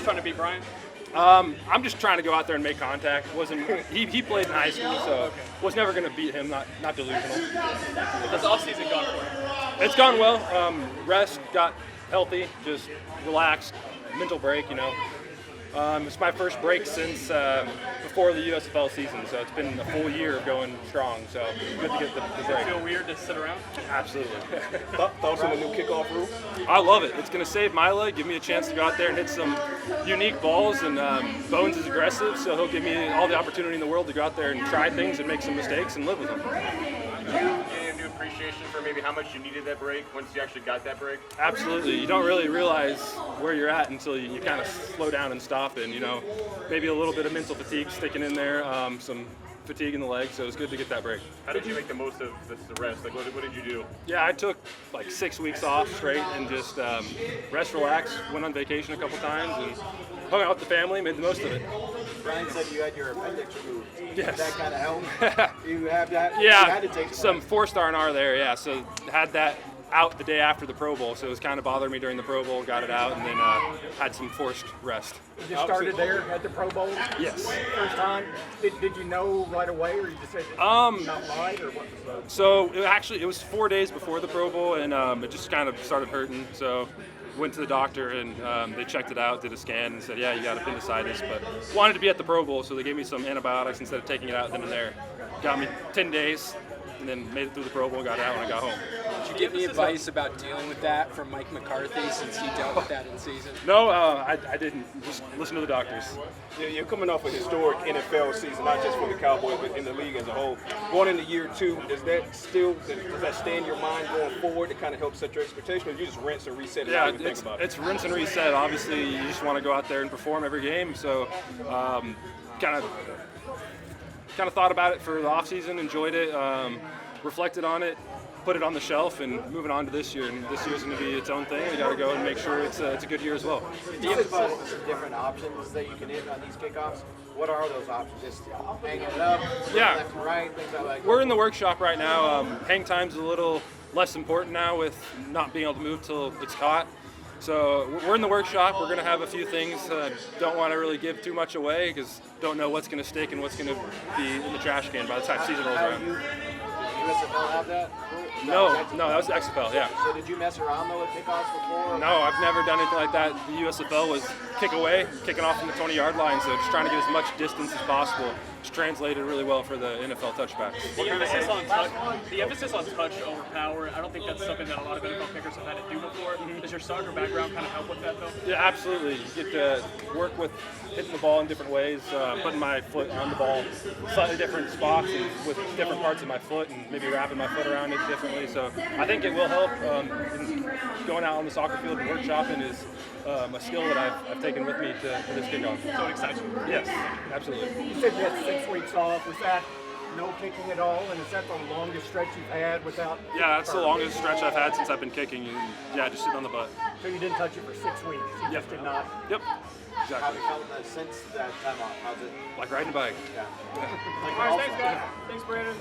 trying to beat Brian? I'm just trying to go out there and make contact. He played in high school, so was never going to beat him. Not delusional. How's the offseason gone for you? It's gone well. Rest, got healthy, just relaxed, mental break. It's my first break since before the USFL season, so it's been a full year of going strong. So good to get the break. Feel weird to sit around? Absolutely. Thoughts on the new kickoff rule? I love it. It's going to save my leg, give me a chance to go out there and hit some unique balls. And Bones is aggressive, so he'll give me all the opportunity in the world to go out there and try things and make some mistakes and live with them. Did you get a new appreciation for maybe how much you needed that break once you actually got that break? Absolutely. You don't really realize where you're at until you kind of slow down and stop. And, maybe a little bit of mental fatigue sticking in there, some fatigue in the leg, so it was good to get that break. How did you make the most of the rest? Like, what did you do? Yeah, I took like 6 weeks off straight and just rest, relax, went on vacation a couple times, and hung out with the family, made the most of it. Brian said you had your appendix removed. Yes. Did that kind of help? You have that? Yeah, You had to take some 4-star R there, yeah. So had that out the day after the Pro Bowl, so it was kind of bothering me during the Pro Bowl, got it out, and then had some forced rest. You started there at the Pro Bowl? Yes. First time? Did you know right away, or you just said not right, or what was the... So it was 4 days before the Pro Bowl, and it just kind of started hurting, so went to the doctor, and they checked it out, did a scan, and said, yeah, you got appendicitis, but wanted to be at the Pro Bowl, so they gave me some antibiotics instead of taking it out then and there. Got me 10 days, and then made it through the Pro Bowl, got out when I got home. Did you get any advice about dealing with that from Mike McCarthy since he dealt with that in season? No, I didn't. Just listen to the doctors. You're coming off a historic NFL season, not just for the Cowboys, but in the league as a whole. Going into year 2, does that stay in your mind going forward to kind of help set your expectations, or you just rinse and reset and not even think about it? It's rinse and reset. Obviously, you just want to go out there and perform every game. So, kind of thought about it for the offseason, enjoyed it, reflected on it, put it on the shelf, and moving on to this year. And this year's going to be its own thing. We got to go and make sure it's a good year as well. You talked about some different options that you can hit on these kickoffs. What are those options? Just hanging it up, Yeah. left and right, things like that. We're in the workshop right now. Hang time's a little less important now with not being able to move till it's caught. So we're in the workshop. We're going to have a few things. Don't want to really give too much away because don't know what's going to stick and what's going to be in the trash can by the time season rolls around. USFL have that? No, that was the XFL, yeah. So did you mess around though with kickoffs before? No, I've never done anything like that. The USFL was kick away, kicking off from the 20-yard line, so just trying to get as much distance as possible. It's translated really well for the NFL touchbacks. The emphasis on touch over power, I don't think that's something that a lot of NFL kickers have had to do before. Does your soccer background kind of help with that, though? Yeah, absolutely. You get to work with hitting the ball in different ways, putting my foot on the ball, slightly different spots and with different parts of my foot, and maybe wrapping my foot around it differently. So I think it will help. Going out on the soccer field and workshopping is a skill that I've taken with me to this kickoff. So it excites you? Yes, absolutely. You said you had 6 weeks off. Was that no kicking at all? And is that the longest stretch you've had without... Yeah, that's the longest stretch I've had since I've been kicking, and yeah, just sitting on the butt. So you didn't touch it for 6 weeks? You just did not? Yep, How exactly. have you felt since that time off? How's it? Like riding a bike. Yeah. All right, thanks, guys. Thanks, Brandon.